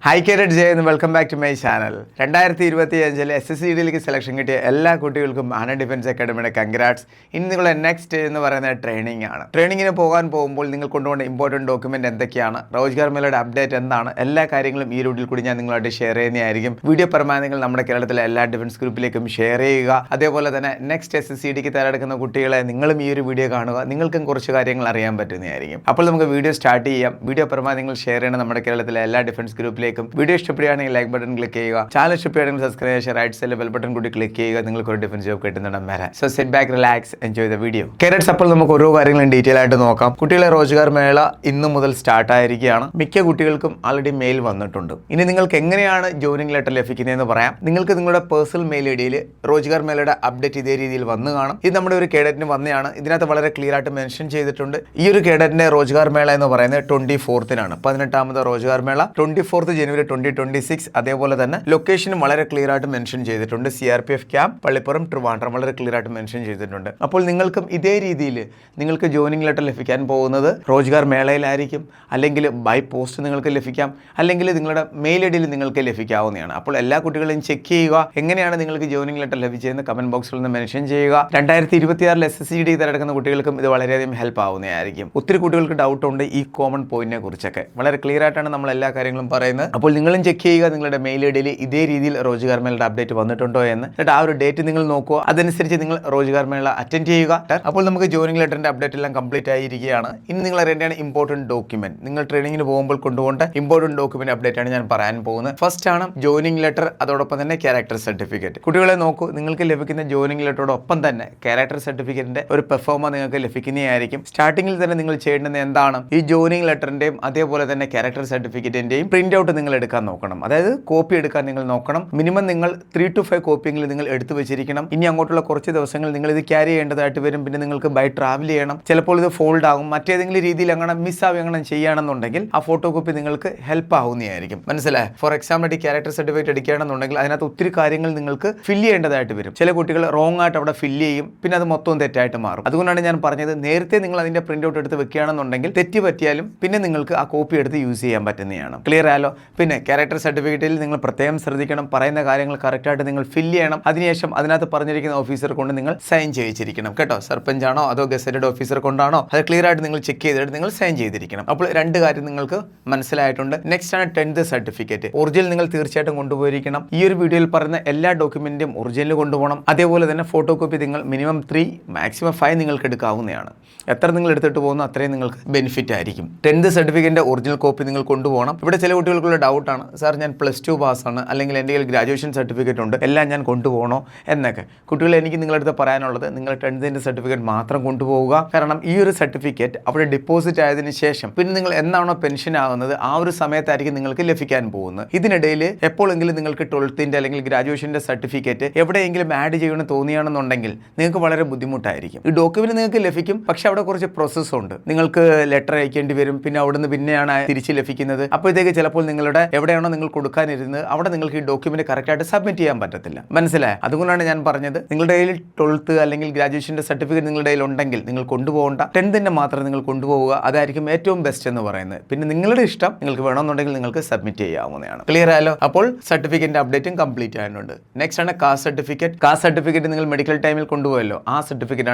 High carat Jaya എന്ന് welcome back to my channel. 2025 SSCDയിലേക്ക് selection കിട്ടിയ എല്ലാ കുട്ടികൾക്കും ആന ഡിഫൻസ് അക്കാഡമിയുടെ കൺഗ്രാറ്റ്സ്. ഇനി നിങ്ങളുടെ നെക്സ്റ്റ് എന്ന് പറയുന്നത് ട്രെയിനിങ് ആണ്. ട്രെയിനിങ്ങിന് പോകുമ്പോൾ നിങ്ങൾ കൊണ്ടുപോകേണ്ട ഇമ്പോർട്ടൻറ്റ് ഡോക്യുമെന്റ് എന്തൊക്കെയാണ്, റോജ്ഗാർ മേളയുടെ അപ്ഡേറ്റ് എന്താണ്, എല്ലാ കാര്യങ്ങളും ഈ വീഡിയോയിൽ കൂടി ഞാൻ നിങ്ങളായിട്ട് ഷെയർ ചെയ്യുന്നതായിരിക്കും. വീഡിയോ പരമാവധി നിങ്ങൾ നമ്മുടെ കേരളത്തിലെ എല്ലാ ഡിഫൻസ് ഗ്രൂപ്പിലേക്കും ഷെയർ ചെയ്യുക. അതേപോലെ തന്നെ നെക്സ്റ്റ് SSCDക്ക് തയ്യാറെടുക്കുന്ന കുട്ടികളെ നിങ്ങളും ഈ ഒരു വീഡിയോ കാണുക, നിങ്ങൾക്കും കുറച്ച് കാര്യങ്ങൾ അറിയാൻ പറ്റുന്നതായിരിക്കും. അപ്പോൾ നമുക്ക് വീഡിയോ സ്റ്റാർട്ട് ചെയ്യാം. വീഡിയോ പരമാവധി നിങ്ങൾ ഷെയർ ചെയ്യണം നമ്മുടെ കേരളത്തിലെ എല്ലാ ഡിഫൻസ് ഗ്രൂപ്പിലേക്കും. വീഡിയോ ഇഷ്ടപ്പെടുകയാണെങ്കിൽ ലൈക്ക് ബട്ടൺ ക്ലിക്ക് ചെയ്യുക, ചാനൽ ഇഷ്ടപ്പെടുകയാണെങ്കിൽ സബ്സ്ക്രൈബ് ചെയ്യുക, റൈറ്റ് സൈഡിൽ ബെൽ ബട്ടൺ കൂടി ക്ലിക്ക് ചെയ്യുക. നിങ്ങൾക്ക് ഒരു ഡിഫൻസ് ജോബ് കിട്ടുന്നുണ്ടെന്ന് വരെ. So set back, relax, enjoy the video. Carats അപ്പോൾ നമുക്ക് ഓരോ കാര്യങ്ങളും ഡീറ്റെയിൽ ആയിട്ട് നോക്കാം. കുട്ടികളെ റോജ്ഗാർ മേള ഇന്നു മുതൽ സ്റ്റാർട്ട് ആയിരിക്കുകയാണ്. മിക്ക കുട്ടികൾക്കും ആൾറെഡി മെയിൽ വന്നിട്ടുണ്ട്. ഇനി നിങ്ങൾക്ക് എങ്ങനെയാണ് ജോയിനിങ് ലെറ്റർ ലഭിക്കുന്നതെന്ന് പറയാം. നിങ്ങൾക്ക് നിങ്ങളുടെ പേഴ്സണൽ മെയിൽ ഐഡിയിൽ റോജ്ഗാർ മേളയുടെ അപ്ഡേറ്റ് ഇതേ രീതിയിൽ വന്നു കാണും. ഇത് നമ്മുടെ ഒരു കേഡറ്റിന് വന്നതാണ്. ഇതിനകത്ത് വളരെ ക്ലിയർ ആയിട്ട് മെൻഷൻ ചെയ്തിട്ടുണ്ട്. ഈ ഒരു കേഡറ്റിന്റെ റോജ്ഗാർ മേള എന്ന് പറയുന്നത് 24th 18ാമത് റോജ്ഗാർ മേള 24th ജനുവരി 2026. അതേപോലെ തന്നെ ലൊക്കേഷനും വളരെ ക്ലിയർ ആയിട്ട് മെൻഷൻ ചെയ്തിട്ടുണ്ട്. CRPF ക്യാമ്പ് പള്ളിപ്പുറം ട്രിവാൻഡ്രം വളരെ ക്ലിയർ ആയിട്ട് മെൻഷൻ ചെയ്തിട്ടുണ്ട്. അപ്പോൾ നിങ്ങൾക്കും ഇതേ രീതിയിൽ നിങ്ങൾക്ക് ജോയിനിങ് ലെറ്റർ ലഭിക്കാൻ പോകുന്നത് റോജ്ഗാർ മേളയിലായിരിക്കും. അല്ലെങ്കിൽ ബൈ പോസ്റ്റ് നിങ്ങൾക്ക് ലഭിക്കാം, അല്ലെങ്കിൽ നിങ്ങളുടെ മെയിൽ ഐഡിയിൽ നിങ്ങൾക്ക് ലഭിക്കാവുന്നതാണ്. അപ്പോൾ എല്ലാ കുട്ടികളെയും ചെക്ക് ചെയ്യുക. എങ്ങനെയാണ് നിങ്ങൾക്ക് ജോയിനിങ് ലെറ്റർ ലഭിച്ചതെന്ന് കമന്റ് ബോക്സിൽ നിന്ന് മെൻഷൻ ചെയ്യുക. 2026 SSCD തിരഞ്ഞെടുക്കുന്ന കുട്ടികൾക്കും ഇത് വളരെയധികം ഹെൽപ്പ് ആവുന്നതായിരിക്കും. ഒത്തിരി കുട്ടികൾക്ക് ഡൗട്ട് ഉണ്ട് ഈ കോമൺ പോയിന്റിനെ കുറിച്ചൊക്കെ. വളരെ ക്ലിയർ ആയിട്ടാണ് നമ്മൾ എല്ലാ കാര്യങ്ങളും പറയുന്നത്. അപ്പോൾ നിങ്ങളും ചെക്ക് ചെയ്യുക നിങ്ങളുടെ മെയിൽ ഐഡിയിൽ ഇതേ രീതിയിൽ റോജ്ഗാർ മേളയുടെ അപ്ഡേറ്റ് വന്നിട്ടുണ്ടോ എന്ന്. എന്നിട്ട് ആ ഒരു ഡേറ്റ് നിങ്ങൾ നോക്കുക, അതനുസരിച്ച് നിങ്ങൾ റോജ്ഗാർ മേള അറ്റൻഡ് ചെയ്യുക. അപ്പോൾ നമുക്ക് ജോയിനിങ് ലെറ്ററിന്റെ അപ്ഡേറ്റ് എല്ലാം കംപ്ലീറ്റ് ആയിരിക്കുകയാണ്. ഇനി നിങ്ങൾ അറിയേണ്ടതാണ് ഇമ്പോർട്ടൻറ്റ് ഡോക്യുമെന്റ്. നിങ്ങൾ ട്രെയിനിങ്ങിന് പോകുമ്പോൾ കൊണ്ടുപോകേണ്ട ഇമ്പോർട്ടൻറ്റ് ഡോക്യുമെന്റ് അപ്ഡേറ്റ് ആണ് ഞാൻ പറയാൻ പോകുന്നത്. ഫസ്റ്റ് ആണ് ജോയിനിങ് ലെറ്റർ, അതോടൊപ്പം തന്നെ ക്യാരക്ടർ സർട്ടിഫിക്കറ്റ്. കുട്ടികളെ നോക്കൂ, നിങ്ങൾക്ക് ലഭിക്കുന്ന ജോയിനിങ് ലെറ്ററോടൊപ്പം തന്നെ ക്യാരക്ടർ സർട്ടിഫിക്കറ്റിന്റെ ഒരു പെർഫോമ നിങ്ങൾക്ക് ലഭിക്കുന്നതായിരിക്കും. സ്റ്റാർട്ടിങ്ങിൽ തന്നെ നിങ്ങൾ ചെയ്യേണ്ടത് എന്താണ്, ഈ ജോയിനിങ് ലെറ്ററിന്റെയും അതേപോലെ തന്നെ ക്യാരക്ടർ സർട്ടിഫിക്കറ്റിന്റെയും പ്രിന്റ് ഔട്ട് നിങ്ങൾ എടുക്കാൻ നോക്കണം. അതായത് കോപ്പി എടുക്കാൻ നിങ്ങൾ നോക്കണം. മിനിമം നിങ്ങൾ 3 to 5 കോപ്പിയെങ്കിലും നിങ്ങൾ എടുത്തു വെച്ചിരിക്കണം. ഇനി അങ്ങോട്ടുള്ള കുറച്ച് ദിവസങ്ങൾ നിങ്ങൾ ഇത് ക്യാരി ചെയ്യേണ്ടതായിട്ട് വരും. പിന്നെ നിങ്ങൾക്ക് ബൈ ട്രാവൽ ചെയ്യണം. ചിലപ്പോൾ ഇത് ഫോൾഡ് ആകും. മറ്റേതെങ്കിലും രീതിയിൽ അങ്ങനെ മിസ്സാവുക അങ്ങനെ ചെയ്യുകയാണെന്നുണ്ടെങ്കിൽ ആ ഫോട്ടോ കോപ്പി നിങ്ങൾക്ക് ഹെൽപ്പ് ആവുന്നതായിരിക്കും. മനസ്സിലായി? ഫോർ എക്സാമ്പിൾ ക്യാരക്ടർ സർട്ടിഫിക്കറ്റ് എടുക്കുകയാണെന്നുണ്ടെങ്കിൽ അതിനകത്ത് ഒത്തിരി കാര്യങ്ങൾ നിങ്ങൾക്ക് ഫില്ല് ചെയ്യേണ്ടതായിട്ട് വരും. ചില കുട്ടികൾ റോങ് ആയിട്ട് അവിടെ ഫില്ല് ചെയ്യും, പിന്നെ അത് മൊത്തം തെറ്റായിട്ട് മാറും. അതുകൊണ്ടാണ് ഞാൻ പറഞ്ഞത്, നേരത്തെ നിങ്ങൾ അതിന്റെ പ്രിന്റ് ഔട്ട് എടുത്ത് വെക്കുകയാണെന്നുണ്ടെങ്കിൽ തെറ്റ് പറ്റിയാലും പിന്നെ നിങ്ങൾക്ക് ആ കോപ്പി എടുത്ത് യൂസ് ചെയ്യാൻ പറ്റുന്നതാണ്. ക്ലിയർ ആയാലോ? പിന്നെ ക്യാരക്ടർ സർട്ടിഫിക്കറ്റിൽ നിങ്ങൾ പ്രത്യേകം ശ്രദ്ധിക്കണം. പറയുന്ന കാര്യങ്ങൾ കറക്റ്റായിട്ട് നിങ്ങൾ ഫില്ല് ചെയ്യണം. അതിനുശേഷം അതിനകത്ത് പറഞ്ഞിരിക്കുന്ന ഓഫീസർ കൊണ്ട് നിങ്ങൾ സൈൻ ചെയ്യിച്ചിരിക്കണം കേട്ടോ. സർപ്പഞ്ച് ആണോ അതോ ഗസറ്റഡ് ഓഫീസർ കൊണ്ടാണോ, അത് ക്ലിയർ ആയിട്ട് നിങ്ങൾ ചെക്ക് ചെയ്തിട്ട് നിങ്ങൾ സൈൻ ചെയ്തിരിക്കണം. അപ്പോൾ രണ്ട് കാര്യം നിങ്ങൾക്ക് മനസ്സിലായിട്ടുണ്ട്. നെക്സ്റ്റ് ആണ് 10th സർട്ടിഫിക്കറ്റ്. ഒറിജിനൽ നിങ്ങൾ തീർച്ചയായിട്ടും കൊണ്ടുപോയിരിക്കണം. ഈ ഒരു വീഡിയോയിൽ പറയുന്ന എല്ലാ ഡോക്യുമെന്റും ഒറിജിനൽ കൊണ്ടുപോകണം. അതേപോലെ തന്നെ ഫോട്ടോ കോപ്പി നിങ്ങൾ മിനിമം 3 മാക്സിമം 5 നിങ്ങൾക്ക് എടുക്കാവുന്നതാണ്. എത്ര നിങ്ങൾ എടുത്തിട്ട് പോകുന്നു അത്രയും നിങ്ങൾക്ക് ബെനിഫിറ്റ് ആയിരിക്കും. 10th സർട്ടിഫിക്കറ്റിന്റെ ഒറിജിനൽ കോപ്പി നിങ്ങൾ കൊണ്ടുപോകണം. ഇവിടെ ചില കുട്ടികൾക്കുള്ള ഡൗട്ടാണ്, സാർ ഞാൻ +2 പാസ്സാണ്, അല്ലെങ്കിൽ എൻ്റെ കയ്യിൽ ഗ്രാജുവേഷൻ സർട്ടിഫിക്കറ്റ് ഉണ്ട്, എല്ലാം ഞാൻ കൊണ്ടുപോകണോ എന്നൊക്കെ. കുട്ടികളെ എനിക്ക് നിങ്ങളടുത്ത് പറയാനുള്ളത്, നിങ്ങൾ 10th സർട്ടിഫിക്കറ്റ് മാത്രം കൊണ്ടുപോവുക. കാരണം ഈ ഒരു സർട്ടിഫിക്കറ്റ് അവിടെ ഡിപ്പോസിറ്റ് ആയതിനു ശേഷം പിന്നെ നിങ്ങൾ എന്നാണോ പെൻഷൻ ആകുന്നത് ആ ഒരു സമയത്തായിരിക്കും നിങ്ങൾക്ക് ലഭിക്കാൻ പോകുന്നത്. ഇതിനിടയിൽ എപ്പോഴെങ്കിലും നിങ്ങൾക്ക് 12th അല്ലെങ്കിൽ ഗ്രാജുവേഷൻ്റെ സർട്ടിഫിക്കറ്റ് എവിടെയെങ്കിലും ആഡ് ചെയ്യണമെന്ന് തോന്നിയാണെന്നുണ്ടെങ്കിൽ നിങ്ങൾക്ക് വളരെ ബുദ്ധിമുട്ടായിരിക്കും. ഈ ഡോക്യുമെന്റ് നിങ്ങൾക്ക് ലഭിക്കും, പക്ഷെ അവിടെ കുറച്ച് പ്രോസസ്സ് ഉണ്ട്. നിങ്ങൾക്ക് ലെറ്റർ അയക്കേണ്ടി വരും, പിന്നെ അവിടുന്ന് പിന്നെയാണ് തിരിച്ച് ലഭിക്കുന്നത്. അപ്പോഴത്തേക്ക് ചിലപ്പോൾ നിങ്ങളുടെ എവിടെയാണോ നിങ്ങൾ കൊടുക്കാനിരുന്നത് അവിടെ നിങ്ങൾക്ക് ഈ ഡോക്യുമെന്റ് കറക്റ്റായിട്ട് സബ്മിറ്റ് ചെയ്യാൻ പറ്റത്തില്ല. മനസ്സിലായി? അതുകൊണ്ടാണ് ഞാൻ പറഞ്ഞത്, നിങ്ങളുടെ കയ്യിൽ 12th അല്ലെങ്കിൽ ഗ്രാജുവേഷൻ്റെ സർട്ടിഫിക്കറ്റ് നിങ്ങളുടെ കയ്യിൽ ഉണ്ടെങ്കിൽ നിങ്ങൾ കൊണ്ടുപോകേണ്ട, 10th മാത്രം നിങ്ങൾ കൊണ്ടുപോവുക. അതായിരിക്കും ഏറ്റവും ബെസ്റ്റ് എന്ന് പറയുന്നത്. പിന്നെ നിങ്ങളുടെ ഇഷ്ടം, നിങ്ങൾക്ക് വേണമെന്നുണ്ടെങ്കിൽ നിങ്ങൾക്ക് സബ്മിറ്റ് ചെയ്യാവുന്നതാണ്. ക്ലിയർ ആയല്ലോ? അപ്പോൾ സർട്ടിഫിക്കറ്റിന്റെ അപ്ഡേറ്റും കംപ്ലീറ്റ് ആയിട്ടുണ്ട്. നെക്സ്റ്റ് ആണ് കാസ്റ്റ് സർട്ടിഫിക്കറ്റ്. കാസ്റ്റ് സർട്ടിഫിക്കറ്റ് നിങ്ങൾ മെഡിക്കൽ ടൈമിൽ കൊണ്ടുപോയല്ലോ, ആ സർട്ടിഫിക്കറ്റ്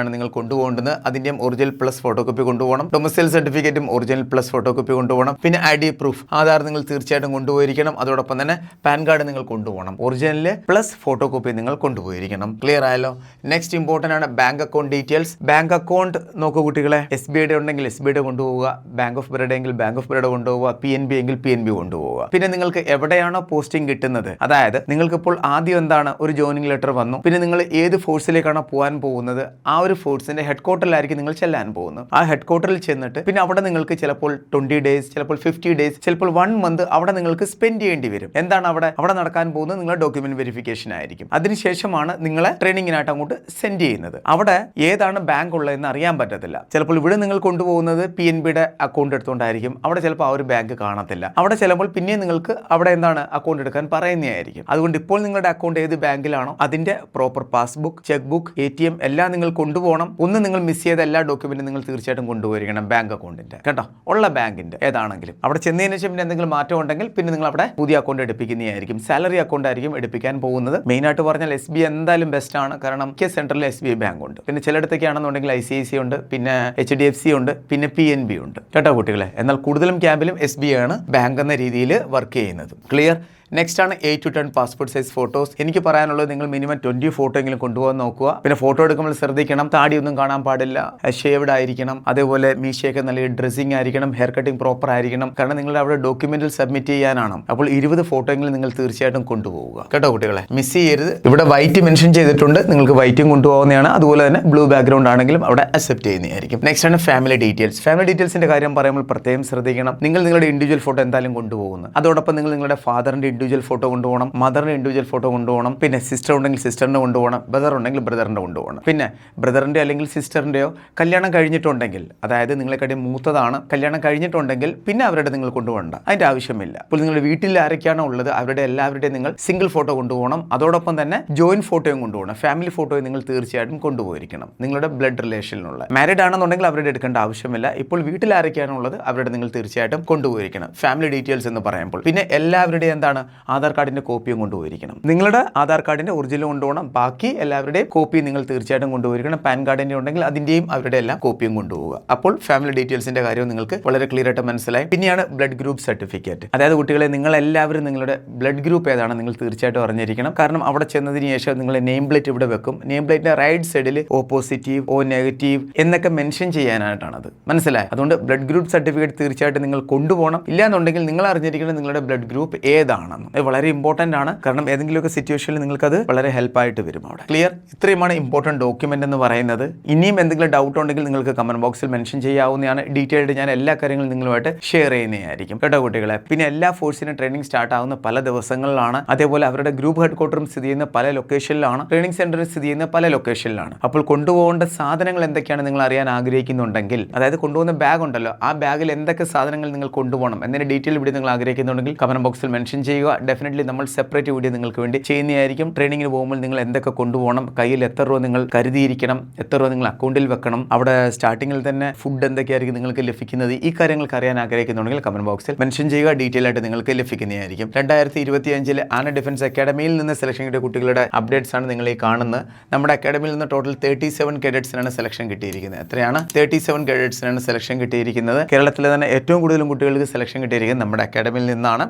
ആണ് നിങ്ങൾ കൊണ്ടുപോകേണ്ടത്. അതിന്റെയും ഒറിജിനൽ പ്ലസ് ഫോട്ടോ കോപ്പി കൊണ്ടുപോകണം. ഡൊമിസൈൽ സർട്ടിഫിക്കറ്റും ഒറിജിനൽ പ്ലസ് ഫോട്ടോ കോപ്പി കൊണ്ടുപോകണം. പിന്നെ ID പ്രൂഫ്, ആധാർ നിങ്ങൾ തീർച്ചയായിട്ടും കൊണ്ടുപോയിരിക്കണം. അതോടൊപ്പം തന്നെ പാൻ കാർഡ് നിങ്ങൾ കൊണ്ടുപോകണം. ഒറിജിനൽ പ്ലസ് ഫോട്ടോ കോപ്പി നിങ്ങൾ കൊണ്ടുപോയിരിക്കണം. ക്ലിയർ ആയല്ലോ? നെക്സ്റ്റ് ഇമ്പോർട്ടന്റ് ആണ് bank account details. Bank account നോക്കൂ കുട്ടികളെ, SBI ഉണ്ടെങ്കിൽ SBI കൊണ്ടുപോവുക, ബാങ്ക് ഓഫ് ബറോഡ എങ്കിൽ ബാങ്ക് ഓഫ് ബറോഡ കൊണ്ടുപോവുക, PNB എങ്കിൽ PNB കൊണ്ടുപോവുക. പിന്നെ നിങ്ങൾക്ക് എവിടെയാണോ പോസ്റ്റിംഗ് കിട്ടുന്നത്, അതായത് നിങ്ങൾക്കിപ്പോൾ ആദ്യം എന്താണ് ഒരു ജോയിനിങ് ലെറ്റർ വന്നു, പിന്നെ നിങ്ങൾ ഏത് ഫോഴ്സിലേക്കാണോ പോകാൻ പോകുന്നത് ആ ഒരു ഫോഴ്സിന്റെ ഹെഡ് ക്വാർട്ടറിലായിരിക്കും നിങ്ങൾ ചെല്ലാൻ പോകുന്നത്. ആ ഹെഡ് ക്വാർട്ടറിൽ ചെന്നിട്ട് പിന്നെ അവിടെ നിങ്ങൾക്ക് ചിലപ്പോൾ 20 days, ചിലപ്പോൾ 50 days, ചിലപ്പോൾ 1 month അവിടെ നിങ്ങൾക്ക് സ്പെൻഡ് ചെയ്യേണ്ടി വരും. എന്താണ് അവിടെ നടക്കാൻ പോകുന്നത്? നിങ്ങളുടെ ഡോക്യുമെന്റ് വെരിഫിക്കേഷൻ ആയിരിക്കും. അതിനുശേഷമാണ് നിങ്ങളെ ട്രെയിനിങ്ങിനായിട്ട് അങ്ങോട്ട് സെൻഡ് ചെയ്യുന്നത്. അവിടെ ഏതാണ് ബാങ്ക് ഉള്ളതെന്ന് അറിയാൻ പറ്റത്തില്ല. ചിലപ്പോൾ ഇവിടെ നിങ്ങൾ കൊണ്ടുപോകുന്നത് PNBയുടെ അക്കൗണ്ട് എടുത്തുകൊണ്ടായിരിക്കും. അവിടെ ചിലപ്പോൾ ആ ഒരു ബാങ്ക് കാണത്തില്ല. അവിടെ ചിലപ്പോൾ പിന്നെ നിങ്ങൾക്ക് അവിടെ എന്താണ് അക്കൗണ്ട് എടുക്കാൻ പറയുന്നതായിരിക്കും. അതുകൊണ്ട് ഇപ്പോൾ നിങ്ങളുടെ അക്കൗണ്ട് ഏത് ബാങ്കിലാണോ അതിന്റെ proper passbook, check book, ATM എല്ലാം നിങ്ങൾ കൊണ്ടുപോകണം. ഒന്ന് നിങ്ങൾ മിസ് ചെയ്ത എല്ലാ ഡോക്യുമെന്റും നിങ്ങൾ തീർച്ചയായിട്ടും കൊണ്ടുപോയിരിക്കണം. ബാങ്ക് അക്കൗണ്ടിന്റെ കേട്ടോ, ഉള്ള ബാങ്കിന്റെ ഏതാണെങ്കിലും. അവിടെ ചെന്നതിന് ശേഷം പിന്നെ എന്തെങ്കിലും മാറ്റം ഉണ്ടെങ്കിൽ പിന്നെ നിങ്ങൾ അവിടെ പുതിയ അക്കൗണ്ട് എടുപ്പിക്കുന്നതായിരിക്കും. സാലറി അക്കൗണ്ട് ആയിരിക്കും എടുപ്പിക്കാൻ പോകുന്നത്. മെയിനായിട്ട് പറഞ്ഞാൽ SBI എന്തായാലും ബെസ്റ്റ് ആണ്. കാരണം മിക്ക സെൻട്രലിൽ SBI ബാങ്ക് ഉണ്ട്. പിന്നെ ചിലയിടത്തൊക്കെ ആണെന്നുണ്ടെങ്കിൽ ICICI ഉണ്ട്, പിന്നെ HDFC ഉണ്ട്, പിന്നെ PNB ഉണ്ട് കേട്ടോ കുട്ടികളെ. എന്നാൽ കൂടുതലും ക്യാമ്പിലും SBI ആണ് ബാങ്ക് എന്ന രീതിയിൽ വർക്ക് ചെയ്യുന്നത്. ക്ലിയർ? നെക്സ്റ്റ് ആണ് 8 to 10 പാസ്പോർട്ട് സൈസ് ഫോട്ടോസ്. എനിക്ക് പറയാനുള്ളത് നിങ്ങൾ മിനിമം 20 ഫോട്ടോ എങ്കിലും കൊണ്ടുപോകാൻ നോക്കുക. പിന്നെ ഫോട്ടോ എടുക്കുമ്പോൾ ശ്രദ്ധിക്കണം, താടിയൊന്നും കാണാൻ പാടില്ല, ഷേവ്ഡ് ആയിരിക്കണം, അതേപോലെ മീശയൊക്കെ നല്ല ഡ്രസ്സിംഗ് ആയിരിക്കണം, ഹെയർ കട്ടിംഗ് പ്രോപ്പർ ആയിരിക്കണം. കാരണം നിങ്ങളുടെ അവിടെ ഡോക്യുമെന്റിൽ സബ്മിറ്റ് ചെയ്യാനാണ്. അപ്പോൾ 20 ഫോട്ടോ എങ്കിലും നിങ്ങൾ തീർച്ചയായിട്ടും കൊണ്ടുപോകുക കേട്ടോ കുട്ടികളെ, മിസ് ചെയ്യരുത്. ഇവിടെ വൈറ്റ് മെൻഷൻ ചെയ്തിട്ടുണ്ട്, നിങ്ങൾക്ക് വൈറ്റും കൊണ്ടുപോകുന്നതാണ്. അതുപോലെ തന്നെ ബ്ലൂ ബാക്ക്ഗ്രൗണ്ട് ആണെങ്കിലും അവിടെ അക്സെപ്റ്റ് ചെയ്യുന്നതായിരിക്കും. നെക്സ്റ്റ് ആണ് ഫാമിലി ഡീറ്റെയിൽസ്. ഫാമിലി ഡീറ്റെയിൽസിന്റെ കാര്യം പറയുമ്പോൾ പ്രത്യേകം ശ്രദ്ധിക്കണം. നിങ്ങൾ നിങ്ങളുടെ ഇൻഡിവിജ്വൽ ഫോട്ടോ എന്തായാലും കൊണ്ടുപോകുന്നു. അതോടൊപ്പം നിങ്ങൾ നിങ്ങളുടെ ഫാദറിന്റെ ഇൻഡിവിജ്വൽ ഫോട്ടോ കൊണ്ടുപോകണം, മദറിന്റെ ഇൻഡിവിജ്വൽ ഫോട്ടോ കൊണ്ടുപോകണം, പിന്നെ സിസ്റ്റർ ഉണ്ടെങ്കിൽ സിസ്റ്ററിന്റെ കൊണ്ടുപോകണം, ബ്രദർ ഉണ്ടെങ്കിൽ ബ്രദറിന്റെ കൊണ്ടുപോകണം. പിന്നെ ബ്രദറിന്റെ അല്ലെങ്കിൽ സിസ്റ്ററിന്റെയോ കല്യാണം കഴിഞ്ഞിട്ടുണ്ടെങ്കിൽ, അതായത് നിങ്ങളെക്കാട്ടി മൂത്തതാണ്, കല്യാണം കഴിഞ്ഞിട്ടുണ്ടെങ്കിൽ പിന്നെ അവരുടെ നിങ്ങൾ കൊണ്ടുപോകണ്ട, അതിന്റെ ആവശ്യമില്ല. അപ്പോൾ നിങ്ങളുടെ വീട്ടിൽ ആരൊക്കെയാണോ ഉള്ളത് അവരുടെ എല്ലാവരുടെയും നിങ്ങൾ സിംഗിൾ ഫോട്ടോ കൊണ്ടുപോകണം. അതോടൊപ്പം തന്നെ ജോയിന്റ് ഫോട്ടോയും കൊണ്ടുപോകണം. ഫാമിലി ഫോട്ടോയും നിങ്ങൾ തീർച്ചയായിട്ടും കൊണ്ടുപോയിരിക്കണം, നിങ്ങളുടെ ബ്ലഡ് റിലേഷനിലുള്ള. മാരീഡ് ആണെന്നുണ്ടെങ്കിൽ അവരുടെ എടുക്കേണ്ട ആവശ്യമില്ല. ഇപ്പോൾ വീട്ടിൽ ആരൊക്കെയാണോ ഉള്ളത് അവരുടെ നിങ്ങൾ തീർച്ചയായിട്ടും കൊണ്ടുപോയിരിക്കണം. ഫാമിലി ഡീറ്റെയിൽസ് എന്ന് പറയുമ്പോൾ പിന്നെ എല്ലാവരുടെയും എന്താണ് ആധാർ കാർഡിന്റെ കോപ്പിയും കൊണ്ടുപോയിരിക്കണം. നിങ്ങളുടെ ആധാർ കാർഡിന്റെ ഒറിജിനൽ കൊണ്ടുപോകണം. ബാക്കി എല്ലാവരുടെയും കോപ്പി നിങ്ങൾ തീർച്ചയായിട്ടും കൊണ്ടുപോയിരിക്കണം. പാൻ കാർഡിന്റെ ഉണ്ടെങ്കിൽ അതിന്റെയും അവരുടെ എല്ലാം കോപ്പിയും കൊണ്ടുപോകുക. അപ്പോൾ ഫാമിലി ഡീറ്റെയിൽസിന്റെ കാര്യം നിങ്ങൾക്ക് വളരെ ക്ലിയർ ആയിട്ട് മനസ്സിലായി. പിന്നെയാണ് ബ്ലഡ് ഗ്രൂപ്പ് സർട്ടിഫിക്കറ്റ്. അതായത് കുട്ടികളെ നിങ്ങൾ എല്ലാവരും നിങ്ങളുടെ ബ്ലഡ് ഗ്രൂപ്പ് ഏതാണ് നിങ്ങൾ തീർച്ചയായിട്ടും അറിഞ്ഞിരിക്കണം. കാരണം അവിടെ ചെന്നതിന് ശേഷം നിങ്ങൾ നെയിം പ്ലേറ്റ് ഇവിടെ വെക്കും. നെയിം പ്ലേറ്റിന്റെ റൈറ്റ് സൈഡിൽ O പോസിറ്റീവ്, O നെഗറ്റീവ് എന്നൊക്കെ മെൻഷൻ ചെയ്യാനായിട്ടാണത്. മനസ്സിലായി? അതുകൊണ്ട് ബ്ലഡ് ഗ്രൂപ്പ് സർട്ടിഫിക്കറ്റ് തീർച്ചയായിട്ടും നിങ്ങൾ കൊണ്ടുപോകണം. ഇല്ലാന്നുണ്ടെങ്കിൽ നിങ്ങൾ അറിഞ്ഞിരിക്കണം നിങ്ങളുടെ ബ്ലഡ് ഗ്രൂപ്പ് ഏതാണെന്ന്. വളരെ ഇമ്പോർട്ടൻ്റ് ആണ്. കാരണം ഏതെങ്കിലുമൊക്കെ സിറ്റുവേഷനിൽ നിങ്ങൾക്കത് വളരെ ഹെൽപ്പായിട്ട് വരും അവിടെ. ക്ലിയർ? ഇത്രയുമാണ് ഇമ്പോർട്ടൻറ്റ് ഡോക്യുമെന്റ് എന്ന് പറയുന്നത്. ഇനിയും എന്തെങ്കിലും ഡൗട്ട് ഉണ്ടെങ്കിൽ നിങ്ങൾക്ക് കമന്റ് ബോക്സിൽ മെൻഷൻ ചെയ്യാവുന്നതാണ്. ഡീറ്റെയിൽഡ് ഞാൻ എല്ലാ കാര്യങ്ങളും നിങ്ങളുമായിട്ട് ഷെയർ ചെയ്യുന്നതായിരിക്കും കേട്ടോ കുട്ടികളെ. പിന്നെ എല്ലാ ഫോഴ്സിനും ട്രെയിനിങ് സ്റ്റാർട്ട് ആവുന്ന പല ദിവസങ്ങളിലാണ്. അതേപോലെ അവരുടെ ഗ്രൂപ്പ് ഹെഡ് ക്വാർട്ടറും സ്ഥിതി ചെയ്യുന്ന പല ലൊക്കേഷനിലാണ്, ട്രെയിനിങ് സെന്ററും സ്ഥിതി ചെയ്യുന്ന പല ലൊക്കേഷനിലാണ്. അപ്പോൾ കൊണ്ടുപോകേണ്ട സാധനങ്ങൾ എന്തൊക്കെയാണ് നിങ്ങൾ അറിയാൻ ആഗ്രഹിക്കുന്നുണ്ടെങ്കിൽ, അതായത് കൊണ്ടുപോകുന്ന ബാഗ് ഉണ്ടല്ലോ, ആ ബാഗിൽ എന്തൊക്കെ സാധനങ്ങൾ നിങ്ങൾ കൊണ്ടുപോകണം എന്നതിന്റെ ഡീറ്റെയിൽ വീഡിയോ നിങ്ങൾ ആഗ്രഹിക്കുന്നുണ്ടെങ്കിൽ കമന്റ് ബോക്സിൽ മെൻഷൻ ചെയ്യുക. ഡെഫിനറ്റ്ലി നമ്മൾ സെപ്പറേറ്റ് വീഡിയോ നിങ്ങൾക്ക് വേണ്ടി ചെയ്യുന്നതായിരിക്കും. ട്രെയിനിങ്ങിന് പോകുമ്പോൾ നിങ്ങൾ എന്തൊക്കെ കൊണ്ടുപോകണം, കയ്യിൽ എത്ര രൂപ നിങ്ങൾ കരുതിയിരിക്കണം, എത്ര രൂപ നിങ്ങൾ അക്കൗണ്ടിൽ വെക്കണം, അവിടെ സ്റ്റാർട്ടിങ്ങിൽ തന്നെ ഫുഡ് എന്തൊക്കെയായിരിക്കും നിങ്ങൾക്ക് ലഭിക്കുന്നത്, ഈ കാര്യങ്ങൾക്ക് അറിയാൻ ആഗ്രഹിക്കുന്നുണ്ടെങ്കിൽ കമന്റ് ബോക്സിൽ മെൻഷൻ ചെയ്യുക. ഡീറ്റെയിൽ ആയിട്ട് നിങ്ങൾക്ക് ലഭിക്കുന്നതായിരിക്കും. 2025 ആന ഡിഫൻസ് അക്കാഡമിയിൽ നിന്ന് സെലക്ഷൻ കിട്ടിയ കുട്ടികളുടെ അപ്ഡേറ്റ്സ് ആണ് നിങ്ങൾ ഈ കാണുന്നത്. നമ്മുടെ അക്കാഡമിയിൽ നിന്ന് ടോട്ടൽ 37 കേഡറ്റ്സിനാണ് സെലക്ഷൻ കിട്ടിയിരിക്കുന്നത്. എത്രയാണ്? 37 കേഡറ്റ്സിനാണ് സെലക്ഷൻ കിട്ടിയിരിക്കുന്നത്. കേരളത്തിലെ തന്നെ ഏറ്റവും കൂടുതലും കുട്ടികൾക്ക് സെലക്ഷൻ കിട്ടിയിരിക്കുന്നത് നമ്മുടെ അക്കാഡമിയിൽ നിന്നാണ്.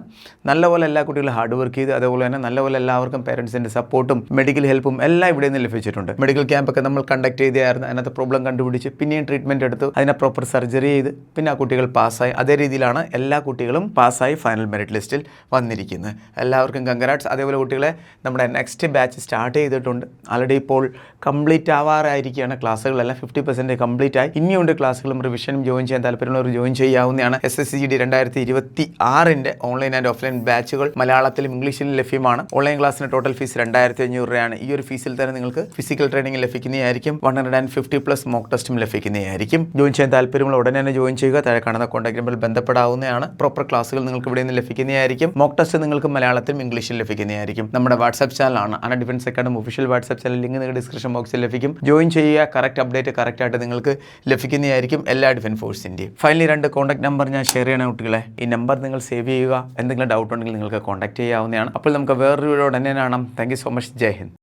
നല്ലപോലെ എല്ലാ കുട്ടികളും ഹാർഡ് വർക്ക് ചെയ്ത്, അതുപോലെ തന്നെ നല്ലപോലെ എല്ലാവർക്കും പേരൻസിന്റെ സപ്പോർട്ടും മെഡിക്കൽ ഹെൽപ്പും എല്ലാം ഇവിടെ നിന്ന് ലഭിച്ചിട്ടുണ്ട്. മെഡിക്കൽ ക്യാമ്പൊക്കെ നമ്മൾ കണ്ടക്ട് ചെയ്തായിരുന്നു. അതിനകത്ത് പ്രോബ്ലം കണ്ടുപിടിച്ച് പിന്നെയും ട്രീറ്റ്മെന്റ് എടുത്തു, അതിനെ പ്രോപ്പർ സർജറി ചെയ്ത് പിന്നെ ആ കുട്ടികൾ പാസ്സായി. അതേ രീതിയിലാണ് എല്ലാ കുട്ടികളും പാസ്സായി ഫൈനൽ മെറിറ്റ് ലിസ്റ്റിൽ വന്നിരിക്കുന്നത്. എല്ലാവർക്കും കൺഗ്രാറ്റ്സ്. അതേപോലെ കുട്ടികളെ നമ്മുടെ നെക്സ്റ്റ് ബാച്ച് സ്റ്റാർട്ട് ചെയ്തിട്ടുണ്ട്. ആൾറെഡി ഇപ്പോൾ കംപ്ലീറ്റ് ആവാറായിരിക്കുകയാണ്. ക്ലാസ്സുകളെല്ലാം 50% കംപ്ലീറ്റ് ആയി. ഇനിയുണ്ട് ക്ലാസ്സുകളും റിവിഷനും. ജോയിൻ ചെയ്യാൻ താല്പര്യമുള്ളവർ ജോയിൻ ചെയ്യാവുന്നതാണ്. SSCGD 2026 ഓൺലൈൻ ആൻഡ് ഓഫ്ലൈൻ ബാച്ചുകൾ മലയാളത്തിലും ഇംഗ്ലീഷിലും ലഭ്യമാണ്. ഓൺലൈൻ ക്ലാസ്സിന് ടോട്ടൽ ഫീസ് 2500 രൂപയാണ്. ഈ ഒരു ഫീസിൽ തന്നെ നിങ്ങൾക്ക് ഫിസിക്കൽ ട്രെയിനിങ് ലഭിക്കുന്നതായിരിക്കും. 150+ മോക്ക് ടെസ്റ്റും ലഭിക്കുന്നതായിരിക്കും. ജോയിൻ ചെയ്യാൻ താല്പര്യമുള്ള ഉടനെ തന്നെ ജോയിൻ ചെയ്യുക. താഴെ കാണുന്ന കോൺടാക്ട് നമ്പറിൽ ബന്ധപ്പെടാവുന്നതാണ്. പ്രോപ്പർ ക്ലാസ്സുകൾ നിങ്ങൾക്ക് ഇവിടെ നിന്ന് ലഭിക്കുന്നതായിരിക്കും. മോക്ക് ടെസ്റ്റ് നിങ്ങൾക്ക് മലയാളത്തിലും ഇംഗ്ലീഷിലും ലഭിക്കുന്നതായിരിക്കും. നമ്മുടെ വാട്സ്ആപ്പ് ചാനലാണ് ആന defence academy official WhatsApp channel. Link നിങ്ങളുടെ ഡിസ്ക്രിപ്ഷൻ ബോക്സിൽ ലഭിക്കും. ജോയിൻ ചെയ്യുക. കറക്റ്റ് അപ്ഡേറ്റ് കറക്റ്റായിട്ട് നിങ്ങൾക്ക് ലഭിക്കുന്നതായിരിക്കും എല്ലാ ഡിഫൻസ് ഫോഴ്സിൻ്റെയും. ഫൈനലി 2 കോൺടാക്ട് നമ്പർ ഞാൻ ഷെയർ ചെയ്യണം കുട്ടികളെ. ഈ നമ്പർ നിങ്ങൾ സേവ് ചെയ്യുക. എന്തെങ്കിലും ഡൗട്ട് ഉണ്ടെങ്കിൽ നിങ്ങൾക്ക് കോൺടാക്ട് ചെയ്യാവുന്നതാണ്. അപ്പോൾ നമുക്ക് വേറൊരു വീഡിയോ ഉടനെ കാണാം. Thank you so much. Jai Hind.